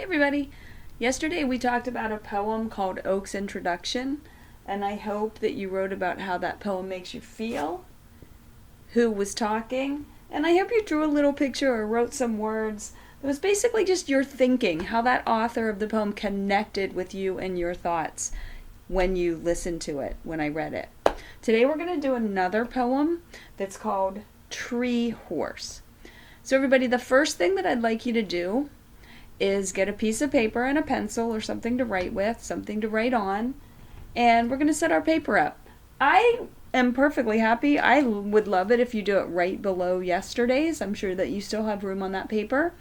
Hey everybody! Yesterday we talked about a poem called Oak's Introduction, and I hope that you wrote about how that poem makes you feel, who was talking, and I hope you drew a little picture or wrote some words. It was basically just your thinking, how that author of the poem connected with you and your thoughts when you listened to it, when I read it. Today we're going to do another poem that's called Tree Horse. So everybody, the first thing that I'd like you to do is get a piece of paper and a pencil or something to write with, something to write on, and we're going to set our paper up. I am perfectly happy. I would love it if you do it right below yesterday's. I'm sure that you still have room on that paper.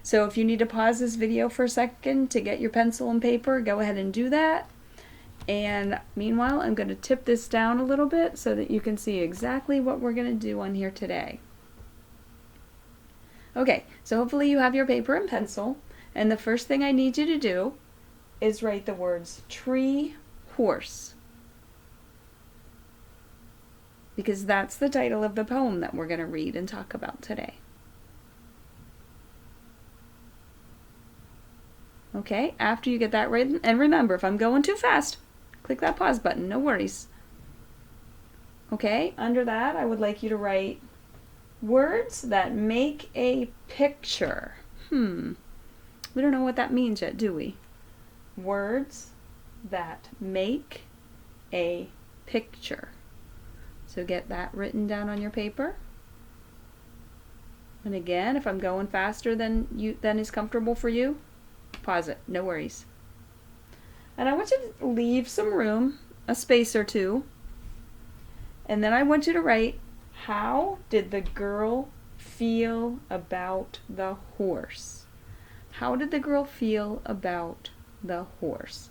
So if you need to pause this video for a second to get your pencil and paper, go ahead and do that. And meanwhile, I'm going to tip this down a little bit so that you can see exactly what we're going to do on here today. Okay, so hopefully you have your paper and pencil. And the first thing I need you to do is write the words tree horse, because that's the title of the poem that we're going to read and talk about today. Okay, after you get that written, and remember, if I'm going too fast, click that pause button, no worries. Okay, under that I would like you to write words that make a picture. We don't know what that means yet, do we? Words that make a picture. So get that written down on your paper. And again, if I'm going faster than is comfortable for you, pause it, no worries. And I want you to leave some room, a space or two. And then I want you to write, how did the girl feel about the horse? How did the girl feel about the horse?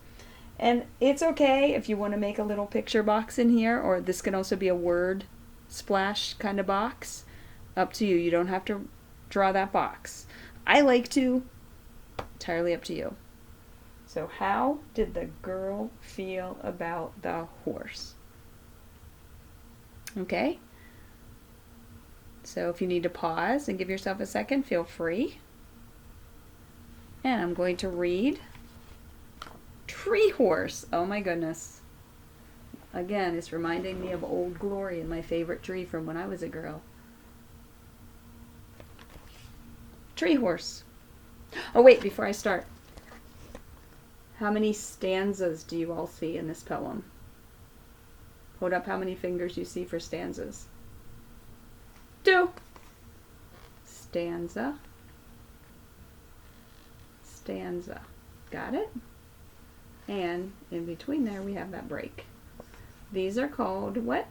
And it's okay if you want to make a little picture box in here, or this can also be a word splash kind of box. Up to you. You don't have to draw that box. I like to. Entirely up to you. So how did the girl feel about the horse? Okay? So if you need to pause and give yourself a second, feel free. And I'm going to read Tree Horse. Oh my goodness. Again, it's reminding me of Old Glory and my favorite tree from when I was a girl. Tree Horse. Oh wait, before I start. How many stanzas do you all see in this poem? Hold up how many fingers you see for stanzas. 2. Stanza. Stanza. Got it? And in between there we have that break. These are called what?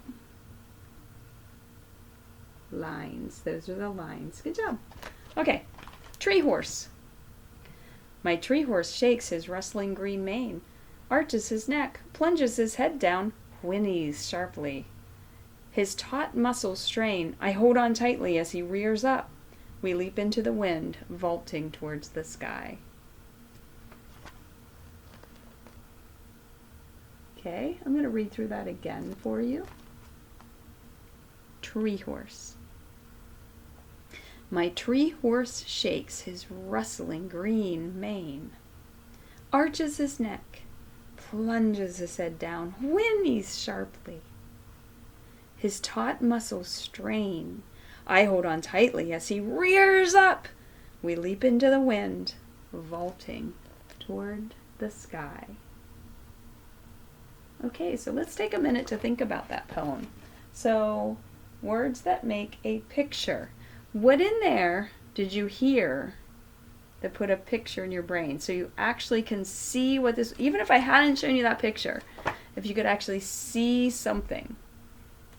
Lines. Those are the lines. Good job. Okay. Tree horse. My tree horse shakes his rustling green mane, arches his neck, plunges his head down, whinnies sharply. His taut muscles strain. I hold on tightly as he rears up. We leap into the wind, vaulting towards the sky. Okay, I'm going to read through that again for you. Tree horse. My tree horse shakes his rustling green mane, arches his neck, plunges his head down, whinnies sharply. His taut muscles strain. I hold on tightly as he rears up. We leap into the wind, vaulting toward the sky. Okay, so let's take a minute to think about that poem. So, words that make a picture. What in there did you hear that put a picture in your brain? So you actually can see what this, even if I hadn't shown you that picture, if you could actually see something,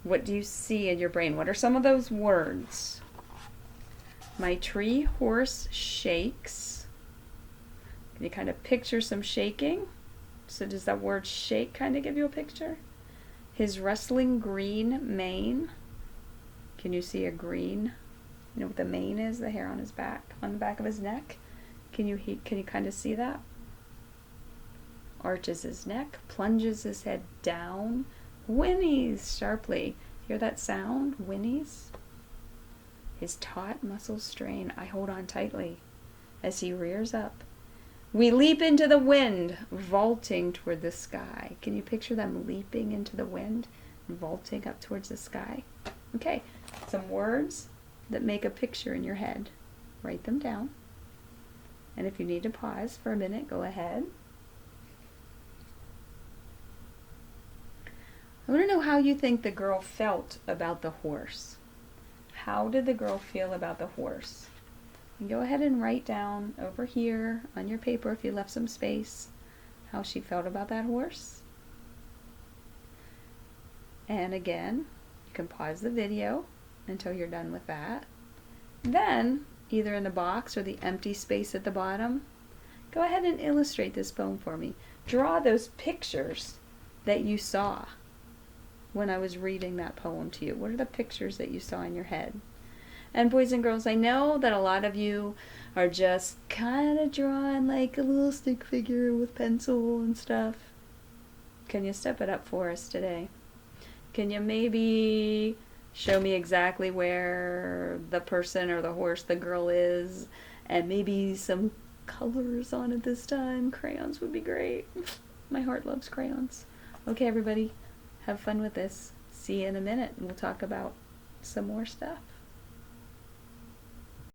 what do you see in your brain? What are some of those words? My tree horse shakes. Can you kind of picture some shaking? So does that word shake kind of give you a picture? His rustling green mane. Can you see a green? You know what the mane is? The hair on his back, on the back of his neck. Can you kind of see that? Arches his neck, plunges his head down, whinnies sharply. Hear that sound? Whinnies. His taut muscles strain. I hold on tightly as he rears up. We leap into the wind, vaulting toward the sky. Can you picture them leaping into the wind, vaulting up towards the sky? Okay, some words that make a picture in your head. Write them down. And if you need to pause for a minute, go ahead. I want to know how you think the girl felt about the horse. How did the girl feel about the horse? And go ahead and write down over here on your paper, if you left some space, how she felt about that horse. And again, you can pause the video until you're done with that. Then, either in the box or the empty space at the bottom, go ahead and illustrate this poem for me. Draw those pictures that you saw when I was reading that poem to you. What are the pictures that you saw in your head? And boys and girls, I know that a lot of you are just kind of drawing like a little stick figure with pencil and stuff. Can you step it up for us today? Can you maybe show me exactly where the person or the horse, the girl is, and maybe some colors on it this time? Crayons would be great. My heart loves crayons. Okay, everybody, have fun with this. See you in a minute, and we'll talk about some more stuff.